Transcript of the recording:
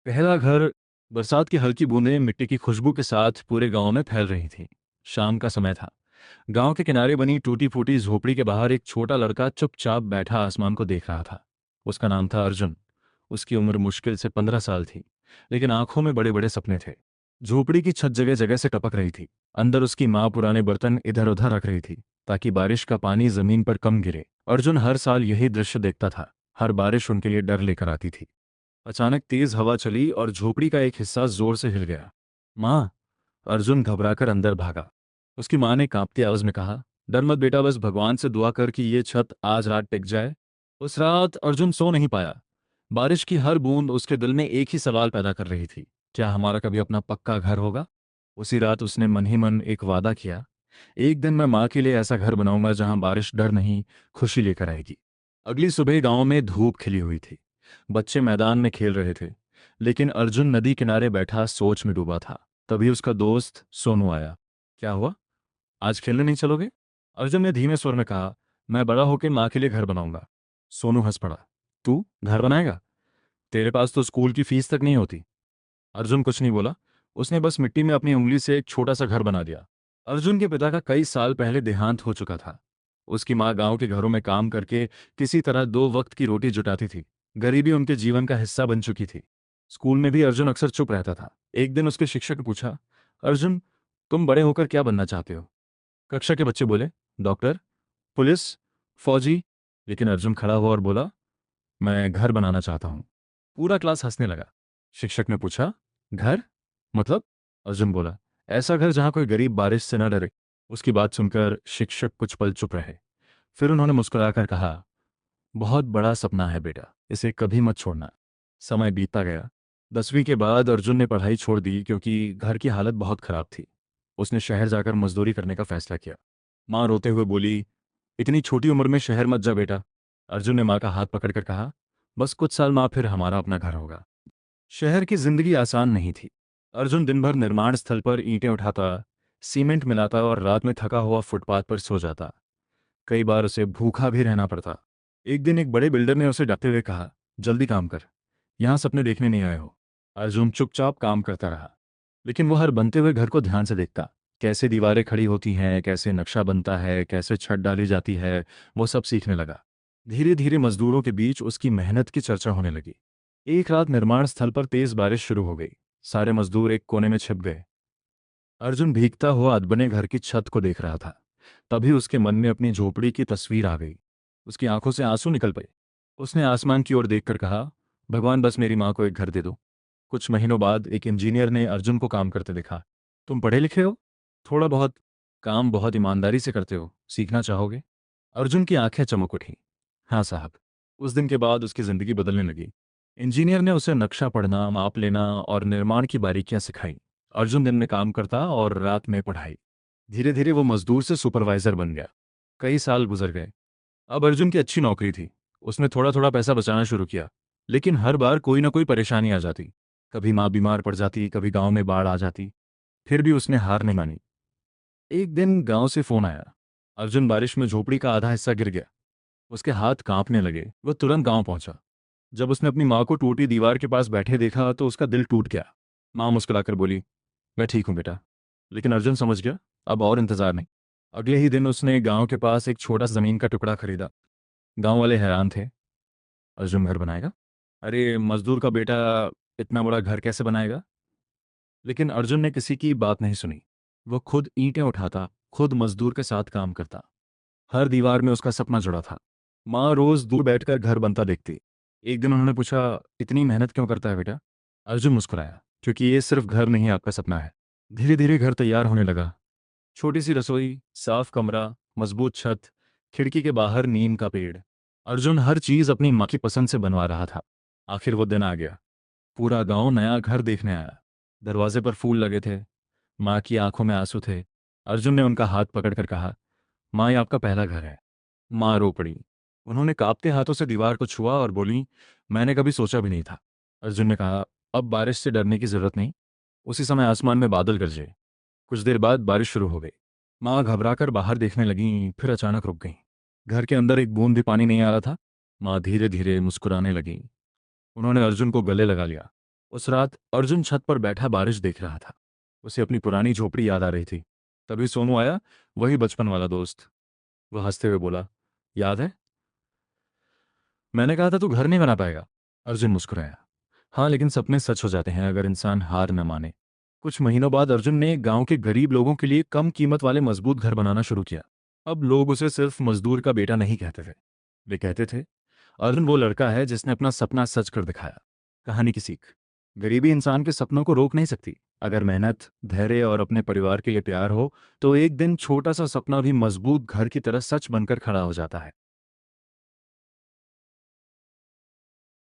पहला घर। बरसात की हल्की बूंदें मिट्टी की खुशबू के साथ पूरे गांव में फैल रही थी। शाम का समय था। गांव के किनारे बनी टूटी फूटी झोपड़ी के बाहर एक छोटा लड़का चुपचाप बैठा आसमान को देख रहा था। उसका नाम था अर्जुन। उसकी उम्र मुश्किल से 15 साल थी, लेकिन आंखों में बड़े बड़े सपने थे। झोपड़ी की छत जगह जगह से टपक रही थी। अंदर उसकी माँ पुराने बर्तन इधर उधर रख रही थी ताकि बारिश का पानी जमीन पर कम गिरे। अर्जुन हर साल यही दृश्य देखता था। हर बारिश उनके लिए डर लेकर आती थी। अचानक तेज हवा चली और झोपड़ी का एक हिस्सा जोर से हिल गया। माँ! अर्जुन घबराकर अंदर भागा। उसकी माँ ने कांपती आवाज में कहा, डर मत बेटा, बस भगवान से दुआ कर कि ये छत आज रात टिक जाए। उस रात अर्जुन सो नहीं पाया। बारिश की हर बूंद उसके दिल में एक ही सवाल पैदा कर रही थी, क्या हमारा कभी अपना पक्का घर होगा? उसी रात उसने मन ही मन एक वादा किया, एक दिन मैं माँ के लिए ऐसा घर बनाऊंगा जहां बारिश डर नहीं, खुशी लेकर आएगी। अगली सुबह गांव में धूप खिली हुई थी। बच्चे मैदान में खेल रहे थे, लेकिन अर्जुन नदी किनारे बैठा सोच में डूबा था। तभी उसका दोस्त सोनू आया। क्या हुआ? आज खेलने नहीं चलोगे? अर्जुन ने धीमे स्वर में कहा, मैं बड़ा होकर माँ के लिए घर बनाऊंगा। सोनू हंस पड़ा। तू घर बनाएगा? तेरे पास तो स्कूल की फीस तक नहीं होती। अर्जुन कुछ नहीं बोला। उसने बस मिट्टी में अपनी उंगली से एक छोटा सा घर बना दिया। अर्जुन के पिता का कई साल पहले देहांत हो चुका था। उसकी माँ गांव के घरों में काम करके किसी तरह 2 वक्त की रोटी जुटाती थी। गरीबी उनके जीवन का हिस्सा बन चुकी थी। स्कूल में भी अर्जुन अक्सर चुप रहता था। एक दिन उसके शिक्षक ने पूछा, अर्जुन, तुम बड़े होकर क्या बनना चाहते हो? कक्षा के बच्चे बोले, डॉक्टर, पुलिस, फौजी। लेकिन अर्जुन खड़ा हुआ और बोला, मैं घर बनाना चाहता हूँ। पूरा क्लास हंसने लगा। शिक्षक ने पूछा, घर? मतलब? अर्जुन बोला, ऐसा घर जहां कोई गरीब बारिश से न डरे। उसकी बात सुनकर शिक्षक कुछ पल चुप रहे। फिर उन्होंने मुस्कुराकर कहा, बहुत बड़ा सपना है बेटा, इसे कभी मत छोड़ना। समय बीतता गया। 10वीं के बाद अर्जुन ने पढ़ाई छोड़ दी क्योंकि घर की हालत बहुत खराब थी। उसने शहर जाकर मजदूरी करने का फैसला किया। माँ रोते हुए बोली, इतनी छोटी उम्र में शहर मत जा बेटा। अर्जुन ने माँ का हाथ पकड़कर कहा, बस कुछ साल माँ, फिर हमारा अपना घर होगा। शहर की जिंदगी आसान नहीं थी। अर्जुन दिन भर निर्माण स्थल पर ईंटें उठाता, सीमेंट मिलाता और रात में थका हुआ फुटपाथ पर सो जाता। कई बार उसे भूखा भी रहना पड़ता। एक दिन एक बड़े बिल्डर ने उसे डांटते हुए कहा, जल्दी काम कर, यहाँ सपने देखने नहीं आए हो। अर्जुन चुपचाप काम करता रहा, लेकिन वो हर बनते हुए घर को ध्यान से देखता। कैसे दीवारें खड़ी होती हैं, कैसे नक्शा बनता है, कैसे छत डाली जाती है, वो सब सीखने लगा। धीरे धीरे मजदूरों के बीच उसकी मेहनत की चर्चा होने लगी। एक रात निर्माण स्थल पर तेज बारिश शुरू हो गई। सारे मजदूर एक कोने में छिप गए। अर्जुन भीगता हुआ अधबने घर की छत को देख रहा था। तभी उसके मन में अपनी झोपड़ी की तस्वीर आ गई। उसकी आंखों से आंसू निकल पड़े। उसने आसमान की ओर देखकर कहा, भगवान, बस मेरी माँ को एक घर दे दो। कुछ महीनों बाद एक इंजीनियर ने अर्जुन को काम करते देखा। तुम पढ़े लिखे हो? थोड़ा बहुत। काम बहुत ईमानदारी से करते हो, सीखना चाहोगे? अर्जुन की आंखें चमक उठी। हाँ साहब। उस दिन के बाद उसकी जिंदगी बदलने लगी। इंजीनियर ने उसे नक्शा पढ़ना, माप लेना और निर्माण की बारीकियां सिखाई। अर्जुन दिन में काम करता और रात में पढ़ाई। धीरे धीरे वो मजदूर से सुपरवाइजर बन गया। कई साल गुजर गए। अब अर्जुन की अच्छी नौकरी थी। उसने थोड़ा थोड़ा पैसा बचाना शुरू किया। लेकिन हर बार कोई ना कोई परेशानी आ जाती। कभी माँ बीमार पड़ जाती, कभी गांव में बाढ़ आ जाती। फिर भी उसने हार नहीं मानी। एक दिन गांव से फोन आया। अर्जुन बारिश में झोपड़ी का आधा हिस्सा गिर गया। उसके हाथ कांपने लगे। वो तुरंत गांव पहुंचा। जब उसने अपनी माँ को टूटी दीवार के पास बैठे देखा तो उसका दिल टूट गया। माँ मुस्कुराकर बोली, मैं ठीक हूँ बेटा। लेकिन अर्जुन समझ गया, अब और इंतजार नहीं। अगले ही दिन उसने गांव के पास एक छोटा सा जमीन का टुकड़ा खरीदा। गांव वाले हैरान थे। अर्जुन घर बनाएगा? अरे मजदूर का बेटा इतना बड़ा घर कैसे बनाएगा? लेकिन अर्जुन ने किसी की बात नहीं सुनी। वो खुद ईंटें उठाता, खुद मजदूर के साथ काम करता। हर दीवार में उसका सपना जुड़ा था। माँ रोज दूर बैठकर घर बनता देखती। एक दिन उन्होंने पूछा, इतनी मेहनत क्यों करता है बेटा? अर्जुन मुस्कुराया, क्योंकि ये सिर्फ घर नहीं, आपका सपना है। धीरे धीरे घर तैयार होने लगा। छोटी सी रसोई, साफ कमरा, मजबूत छत, खिड़की के बाहर नीम का पेड़। अर्जुन हर चीज अपनी माँ की पसंद से बनवा रहा था। आखिर वो दिन आ गया। पूरा गांव नया घर देखने आया। दरवाजे पर फूल लगे थे। माँ की आंखों में आंसू थे। अर्जुन ने उनका हाथ पकड़कर कहा, माँ, ये आपका पहला घर है। माँ रो पड़ी। उन्होंने कांपते हाथों से दीवार को छुआ और बोली, मैंने कभी सोचा भी नहीं था। अर्जुन ने कहा, अब बारिश से डरने की जरूरत नहीं। उसी समय आसमान में बादल गरजे। कुछ देर बाद बारिश शुरू हो गई। माँ घबराकर बाहर देखने लगीं, फिर अचानक रुक गईं। घर के अंदर एक बूंद भी पानी नहीं आ रहा था। माँ धीरे धीरे मुस्कुराने लगी। उन्होंने अर्जुन को गले लगा लिया। उस रात अर्जुन छत पर बैठा बारिश देख रहा था। उसे अपनी पुरानी झोपड़ी याद आ रही थी। तभी सोनू आया, वही बचपन वाला दोस्त। वह हंसते हुए बोला, याद है, मैंने कहा था तू घर नहीं बना पाएगा। अर्जुन मुस्कुराया। हाँ, लेकिन सपने सच हो जाते हैं अगर इंसान हार न माने। कुछ महीनों बाद अर्जुन ने गांव के गरीब लोगों के लिए कम कीमत वाले मजबूत घर बनाना शुरू किया। अब लोग उसे सिर्फ मजदूर का बेटा नहीं कहते थे। वे कहते थे, अर्जुन वो लड़का है जिसने अपना सपना सच कर दिखाया। कहानी की सीख, गरीबी इंसान के सपनों को रोक नहीं सकती। अगर मेहनत, धैर्य और अपने परिवार के लिए प्यार हो तो एक दिन छोटा सा सपना भी मजबूत घर की तरह सच बनकर खड़ा हो जाता है।